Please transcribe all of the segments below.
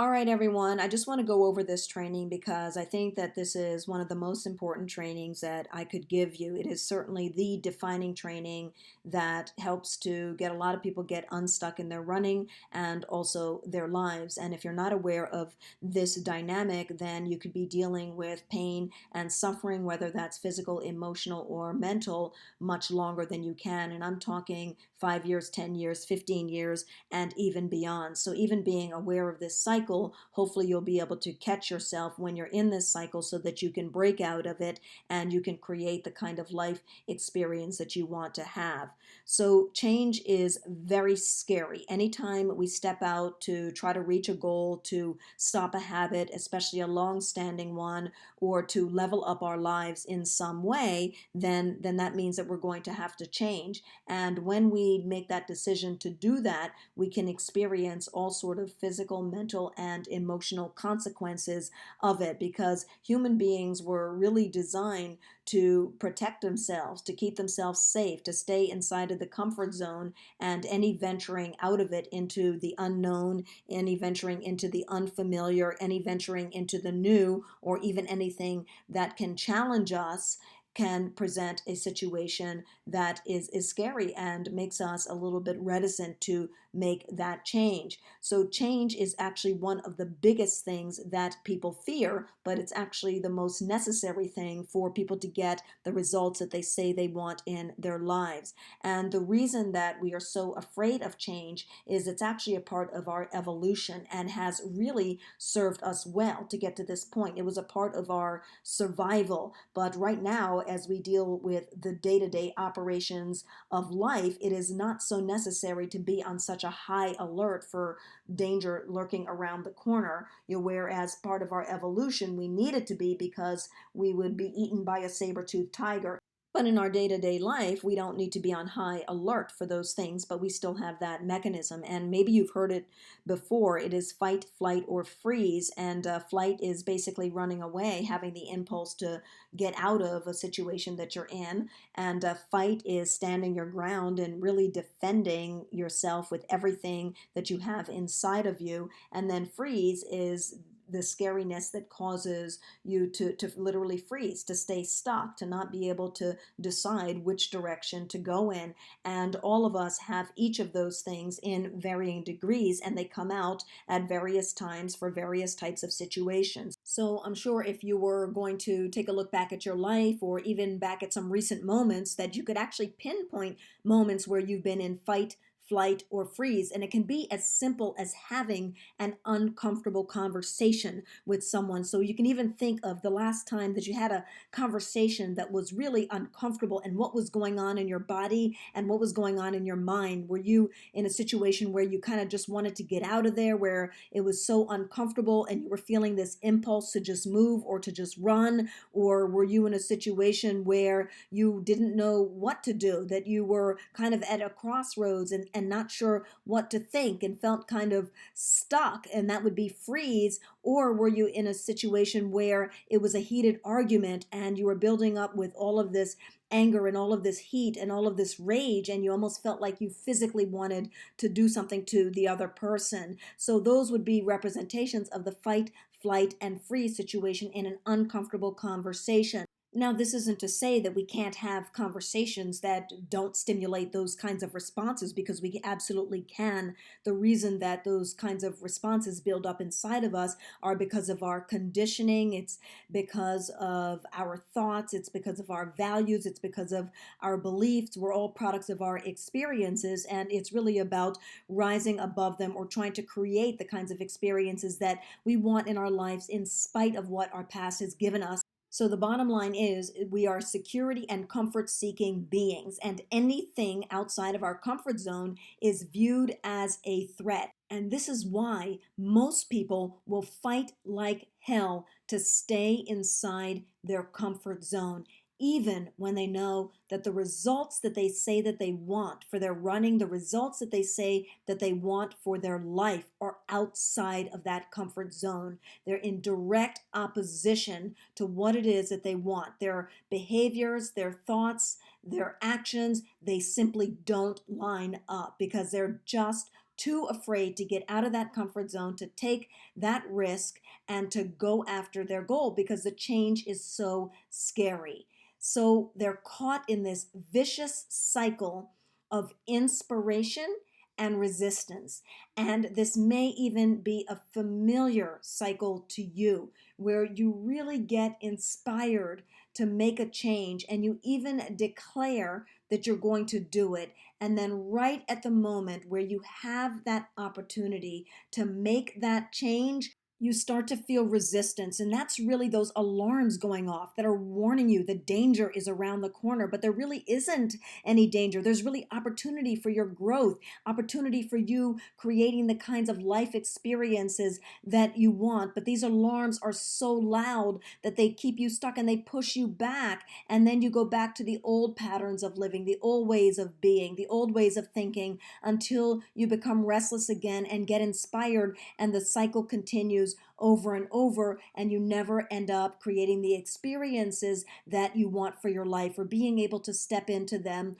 All right, everyone. I just want to go over this training because I think that this is one of the most important trainings that I could give you. It is certainly the defining training that helps to get a lot of people get unstuck in their running and also their lives. And if you're not aware of this dynamic, then you could be dealing with pain and suffering, whether that's physical, emotional, or mental, much longer than you can. And I'm talking 5 years, 10 years, 15 years, and even beyond. So even being aware of this cycle, hopefully you'll be able to catch yourself when you're in this cycle so that you can break out of it and you can create the kind of life experience that you want to have. So change is very scary. Anytime we step out to try to reach a goal, to stop a habit, especially a long-standing one, or to level up our lives in some way, then that means that we're going to have to change. And when we make that decision to do that, we can experience all sort of physical, mental, and emotional consequences of it because human beings were really designed to protect themselves, to keep themselves safe, to stay inside of the comfort zone, and any venturing out of it into the unknown, any venturing into the unfamiliar, any venturing into the new, or even anything that can challenge us can present a situation that is scary and makes us a little bit reticent to make that change. So change is actually one of the biggest things that people fear, but it's actually the most necessary thing for people to get the results that they say they want in their lives. And the reason that we are so afraid of change is it's actually a part of our evolution and has really served us well to get to this point. It was a part of our survival, but right now, as we deal with the day-to-day operations of life, it is not so necessary to be on such a high alert for danger lurking around the corner. Whereas part of our evolution, we needed to be because we would be eaten by a saber-toothed tiger. But in our day-to-day life, we don't need to be on high alert for those things, but we still have that mechanism. And maybe you've heard it before. It is fight, flight, or freeze. And flight is basically running away, having the impulse to get out of a situation that you're in. And fight is standing your ground and really defending yourself with everything that you have inside of you. And then freeze is the scariness that causes you to literally freeze, to stay stuck, to not be able to decide which direction to go in. And all of us have each of those things in varying degrees, and they come out at various times for various types of situations. So I'm sure if you were going to take a look back at your life or even back at some recent moments, that you could actually pinpoint moments where you've been in fight, flight, or freeze. And it can be as simple as having an uncomfortable conversation with someone. So you can even think of the last time that you had a conversation that was really uncomfortable and what was going on in your body and what was going on in your mind. Were you in a situation where you kind of just wanted to get out of there, where it was so uncomfortable and you were feeling this impulse to just move or to just run? Or were you in a situation where you didn't know what to do, that you were kind of at a crossroads and not sure what to think and felt kind of stuck, and that would be freeze? Or were you in a situation where it was a heated argument and you were building up with all of this anger and all of this heat and all of this rage, and you almost felt like you physically wanted to do something to the other person? So those would be representations of the fight, flight, and freeze situation in an uncomfortable conversation. Now, this isn't to say that we can't have conversations that don't stimulate those kinds of responses, because we absolutely can. The reason that those kinds of responses build up inside of us are because of our conditioning, it's because of our thoughts, it's because of our values, it's because of our beliefs. We're all products of our experiences, and it's really about rising above them or trying to create the kinds of experiences that we want in our lives in spite of what our past has given us. So the bottom line is we are security and comfort seeking beings, and anything outside of our comfort zone is viewed as a threat. And this is why most people will fight like hell to stay inside their comfort zone, even when they know that the results that they say that they want for their running, the results that they say that they want for their life, are outside of that comfort zone. They're in direct opposition to what it is that they want. Their behaviors, their thoughts, their actions, they simply don't line up because they're just too afraid to get out of that comfort zone, to take that risk and to go after their goal because the change is so scary. So they're caught in this vicious cycle of inspiration and resistance. And this may even be a familiar cycle to you where you really get inspired to make a change and you even declare that you're going to do it. And then, right at the moment where you have that opportunity to make that change, you start to feel resistance. And that's really those alarms going off that are warning you the danger is around the corner. But there really isn't any danger. There's really opportunity for your growth, opportunity for you creating the kinds of life experiences that you want. But these alarms are so loud that they keep you stuck and they push you back. And then you go back to the old patterns of living, the old ways of being, the old ways of thinking until you become restless again and get inspired. And the cycle continues over and over, and you never end up creating the experiences that you want for your life or being able to step into them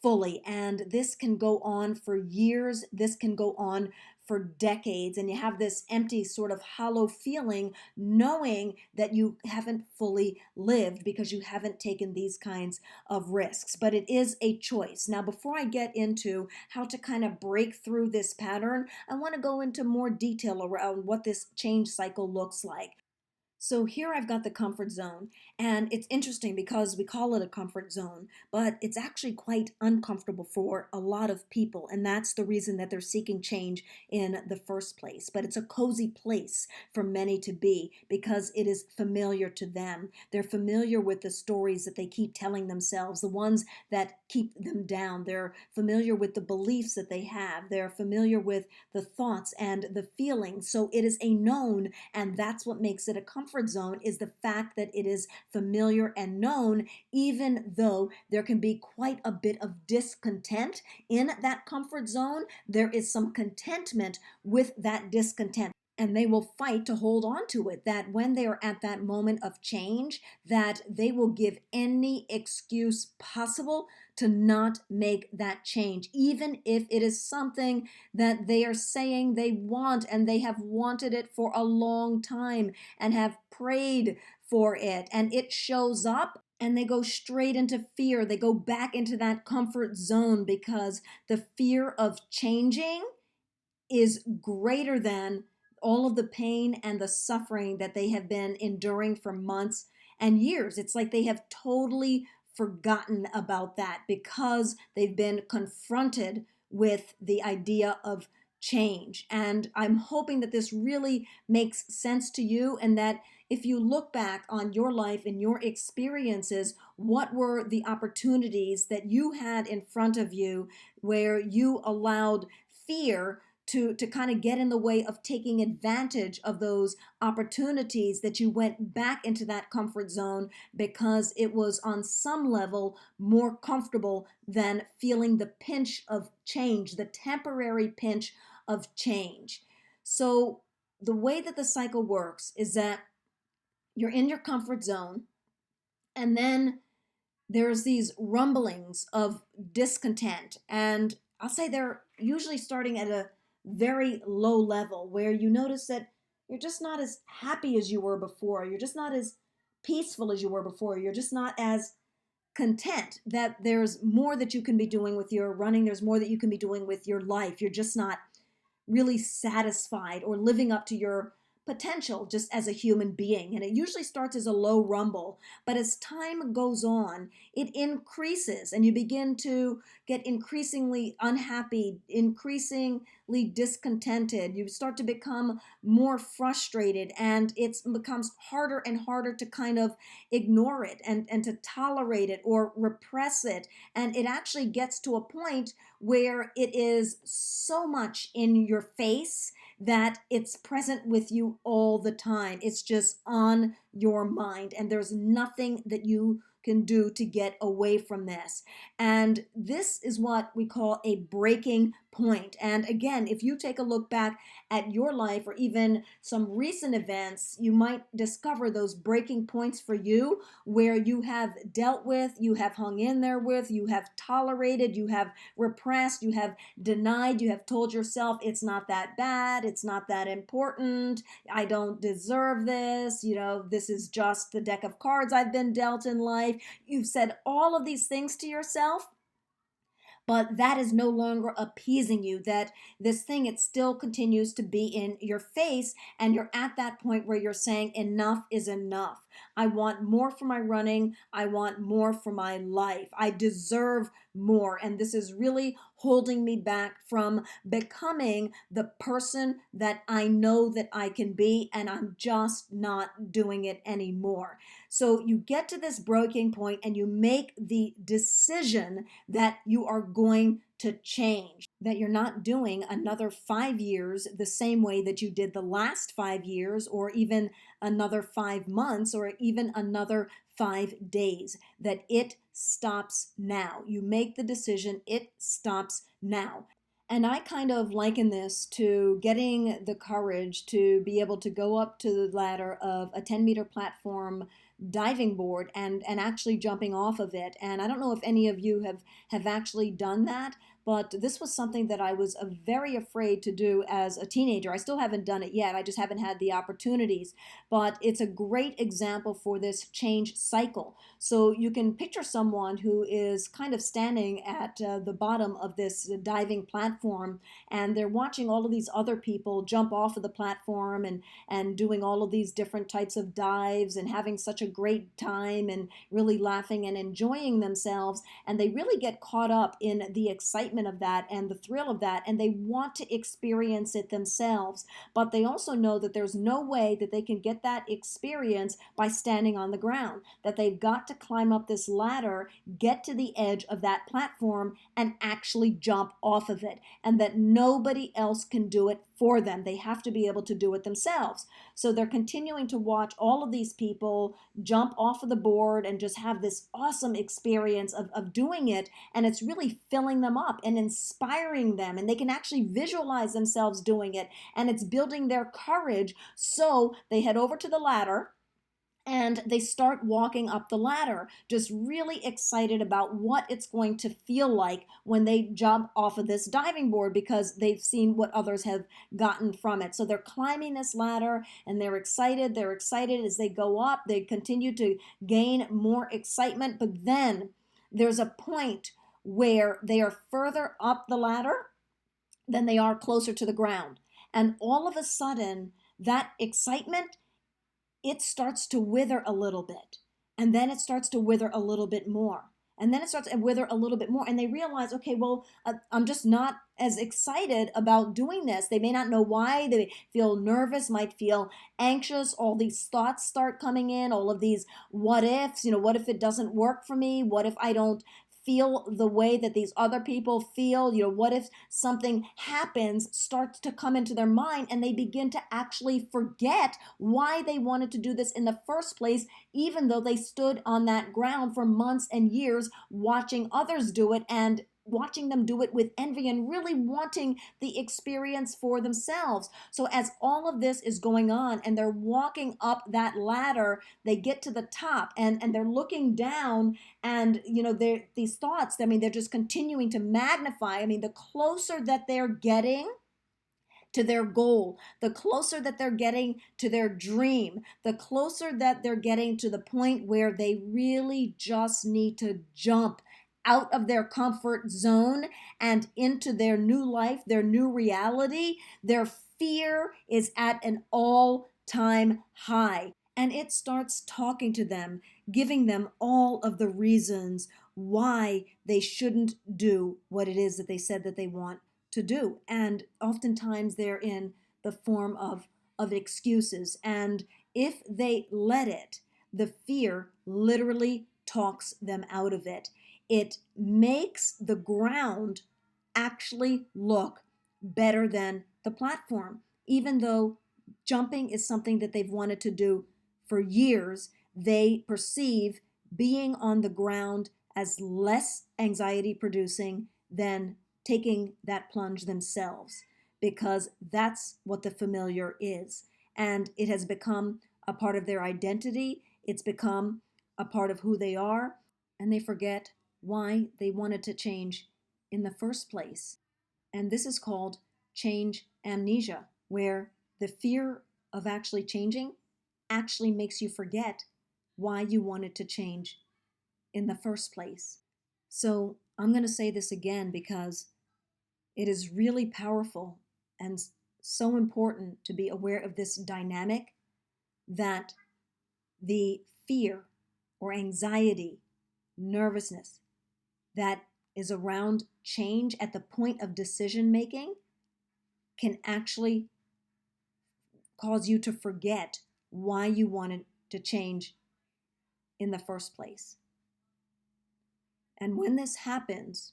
fully. And this can go on for years. This can go on for decades. And you have this empty, sort of hollow feeling knowing that you haven't fully lived because you haven't taken these kinds of risks. But it is a choice. Now, before I get into how to kind of break through this pattern, I want to go into more detail around what this change cycle looks like. So here I've got the comfort zone, and it's interesting because we call it a comfort zone, but it's actually quite uncomfortable for a lot of people, and that's the reason that they're seeking change in the first place. But it's a cozy place for many to be because it is familiar to them. They're familiar with the stories that they keep telling themselves, the ones that keep them down. They're familiar with the beliefs that they have. They're familiar with the thoughts and the feelings. So it is a known, and that's what makes it a comfort zone, is the fact that it is familiar and known, even though there can be quite a bit of discontent in that comfort zone. There is some contentment with that discontent, and they will fight to hold on to it, that when they are at that moment of change, that they will give any excuse possible to not make that change, even if it is something that they are saying they want and they have wanted it for a long time and have prayed for it, and it shows up and they go straight into fear. They go back into that comfort zone because the fear of changing is greater than all of the pain and the suffering that they have been enduring for months and years. It's like they have totally forgotten about that because they've been confronted with the idea of change. And I'm hoping that this really makes sense to you, and that if you look back on your life and your experiences, what were the opportunities that you had in front of you where you allowed fear to kind of get in the way of taking advantage of those opportunities, that you went back into that comfort zone because it was on some level more comfortable than feeling the pinch of change, the temporary pinch of change. So the way that the cycle works is that you're in your comfort zone, and then there's these rumblings of discontent. And I'll say they're usually starting at a very low level where you notice that you're just not as happy as you were before. You're just not as peaceful as you were before. You're just not as content, that there's more that you can be doing with your running. There's more that you can be doing with your life. You're just not really satisfied or living up to your potential just as a human being. And it usually starts as a low rumble, but as time goes on, it increases and you begin to get increasingly unhappy, increasingly discontented. You start to become more frustrated, and it becomes harder and harder to kind of ignore it and to tolerate it or repress it. And it actually gets to a point where it is so much in your face that it's present with you all the time. It's just on your mind, and there's nothing that you can do to get away from this. And this is what we call a breaking point. And again, if you take a look back at your life or even some recent events, you might discover those breaking points for you where you have dealt with, you have hung in there with, you have tolerated, you have repressed, you have denied, you have told yourself it's not that bad, it's not that important, I don't deserve this, this is just the deck of cards I've been dealt in life. You've said all of these things to yourself, but that is no longer appeasing you. That this thing, it still continues to be in your face, and you're at that point where you're saying enough is enough. I want more for my running. I want more for my life. I deserve more. And this is really holding me back from becoming the person that I know that I can be, and I'm just not doing it anymore. So you get to this breaking point and you make the decision that you are going to change, that you're not doing another 5 years the same way that you did the last 5 years, or even another 5 months, or even another 5 days, that it stops now. You make the decision, it stops now. And I kind of liken this to getting the courage to be able to go up to the ladder of a 10-meter platform diving board and actually jumping off of it. And I don't know if any of you have actually done that, but this was something that I was very afraid to do as a teenager. I still haven't done it yet. I just haven't had the opportunities. But it's a great example for this change cycle. So you can picture someone who is kind of standing at the bottom of this diving platform, and they're watching all of these other people jump off of the platform and doing all of these different types of dives and having such a great time and really laughing and enjoying themselves. And they really get caught up in the excitement of that and the thrill of that, and they want to experience it themselves. But they also know that there's no way that they can get that experience by standing on the ground, that they've got to climb up this ladder, get to the edge of that platform, and actually jump off of it, and that nobody else can do it for them. They have to be able to do it themselves. So they're continuing to watch all of these people jump off of the board and just have this awesome experience of doing it. And it's really filling them up and inspiring them. And they can actually visualize themselves doing it. And it's building their courage. So they head over to the ladder and they start walking up the ladder, just really excited about what it's going to feel like when they jump off of this diving board, because they've seen what others have gotten from it. So they're climbing this ladder and they're excited. They're excited as they go up. They continue to gain more excitement. But then there's a point where they are further up the ladder than they are closer to the ground. And all of a sudden, that excitement, it starts to wither a little bit. And then it starts to wither a little bit more. And then it starts to wither a little bit more. And they realize, okay, well, I'm just not as excited about doing this. They may not know why. They feel nervous, might feel anxious. All these thoughts start coming in, all of these what ifs. What if it doesn't work for me? What if I don't feel the way that these other people feel? What if something happens, starts to come into their mind, and they begin to actually forget why they wanted to do this in the first place, even though they stood on that ground for months and years watching others do it and watching them do it with envy and really wanting the experience for themselves. So as all of this is going on and they're walking up that ladder, they get to the top and they're looking down, and these thoughts, they're just continuing to magnify. The closer that they're getting to their goal, the closer that they're getting to their dream, the closer that they're getting to the point where they really just need to jump out of their comfort zone and into their new life, their new reality, their fear is at an all-time high. And it starts talking to them, giving them all of the reasons why they shouldn't do what it is that they said that they want to do. And oftentimes they're in the form of excuses. And if they let it, the fear literally talks them out of it. It makes the ground actually look better than the platform. Even though jumping is something that they've wanted to do for years, they perceive being on the ground as less anxiety producing than taking that plunge themselves, because that's what the familiar is. And it has become a part of their identity, it's become a part of who they are, and they forget why they wanted to change in the first place. And this is called change amnesia, where the fear of actually changing actually makes you forget why you wanted to change in the first place. So I'm going to say this again because it is really powerful and so important to be aware of this dynamic, that the fear or anxiety, nervousness that is around change at the point of decision making can actually cause you to forget why you wanted to change in the first place. And when this happens,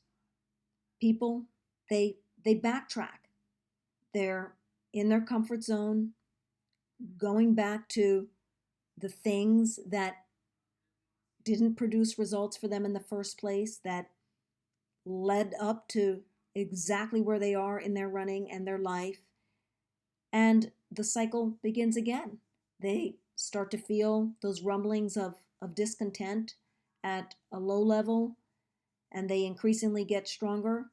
people they backtrack. They're in their comfort zone, going back to the things that didn't produce results for them in the first place, that led up to exactly where they are in their running and their life. And the cycle begins again. They start to feel those rumblings of discontent at a low level, and they increasingly get stronger,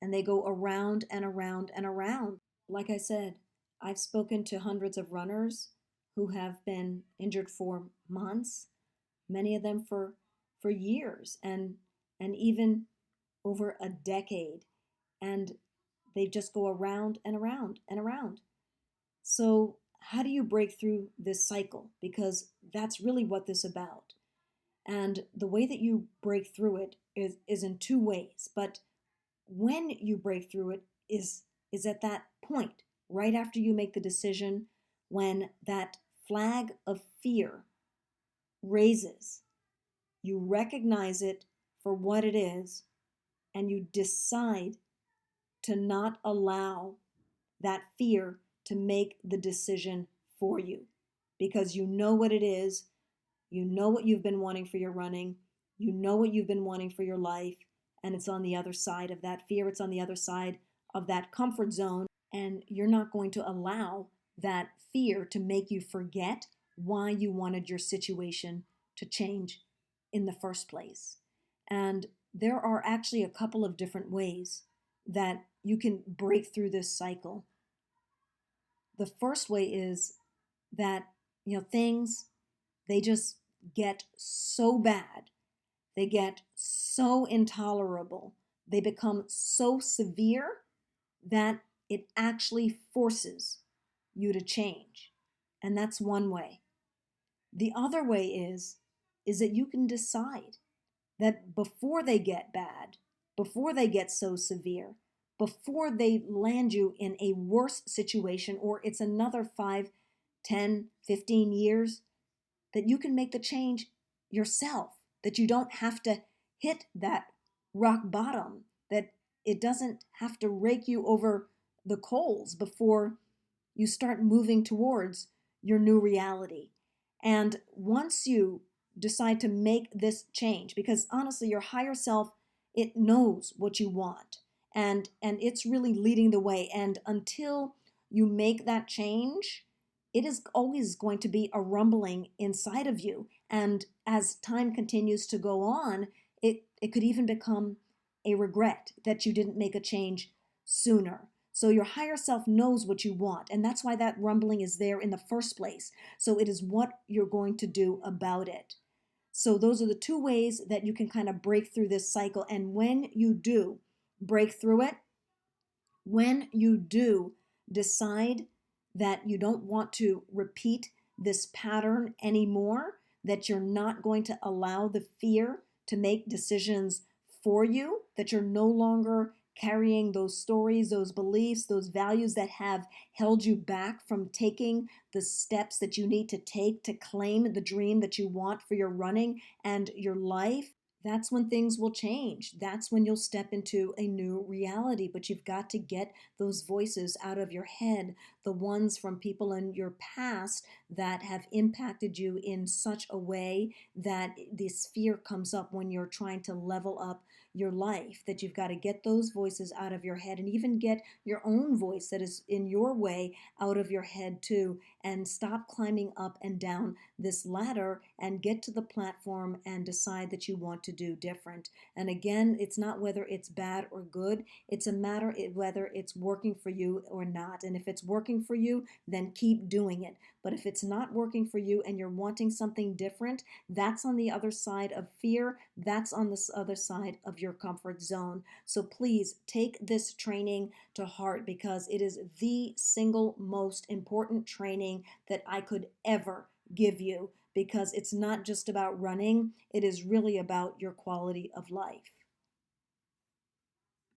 and they go around and around and around. Like I said, I've spoken to hundreds of runners who have been injured for months, many of them for years, and even over a decade. And they just go around and around and around. So how do you break through this cycle? Because that's really what this is about. And the way that you break through it is in two ways. But when you break through it is at that point, right after you make the decision, when that flag of fear raises. You recognize it for what it is, and you decide to not allow that fear to make the decision for you, because you know what it is, you know what you've been wanting for your running, you know what you've been wanting for your life, and it's on the other side of that fear, it's on the other side of that comfort zone, and you're not going to allow that fear to make you forget why you wanted your situation to change in the first place. And there are actually a couple of different ways that you can break through this cycle. The first way is that, things, they just get so bad, they get so intolerable, they become so severe that it actually forces you to change. And that's one way. The other way is that you can decide that before they get bad, before they get so severe, before they land you in a worse situation, or it's another 5, 10, 15 years, that you can make the change yourself, that you don't have to hit that rock bottom, that it doesn't have to rake you over the coals before you start moving towards your new reality. And once you decide to make this change, because honestly, your higher self, it knows what you want, and it's really leading the way. And until you make that change, it is always going to be a rumbling inside of you. And as time continues to go on, it could even become a regret that you didn't make a change sooner. So your higher self knows what you want, and that's why that rumbling is there in the first place. So it is what you're going to do about it. So those are the two ways that you can kind of break through this cycle. And when you do break through it, when you do decide that you don't want to repeat this pattern anymore, that you're not going to allow the fear to make decisions for you, that you're no longer carrying those stories, those beliefs, those values that have held you back from taking the steps that you need to take to claim the dream that you want for your running and your life, that's when things will change. That's when you'll step into a new reality. But you've got to get those voices out of your head, the ones from people in your past that have impacted you in such a way that this fear comes up when you're trying to level up your life, that you've got to get those voices out of your head and even get your own voice that is in your way out of your head too, and stop climbing up and down this ladder and get to the platform and decide that you want to do different. And again, it's not whether it's bad or good, it's a matter of whether it's working for you or not. And if it's working for you, then keep doing it. But if it's not working for you and you're wanting something different, that's on the other side of fear. That's on the other side of your comfort zone. So please take this training to heart, because it is the single most important training that I could ever give you, because it's not just about running, it is really about your quality of life.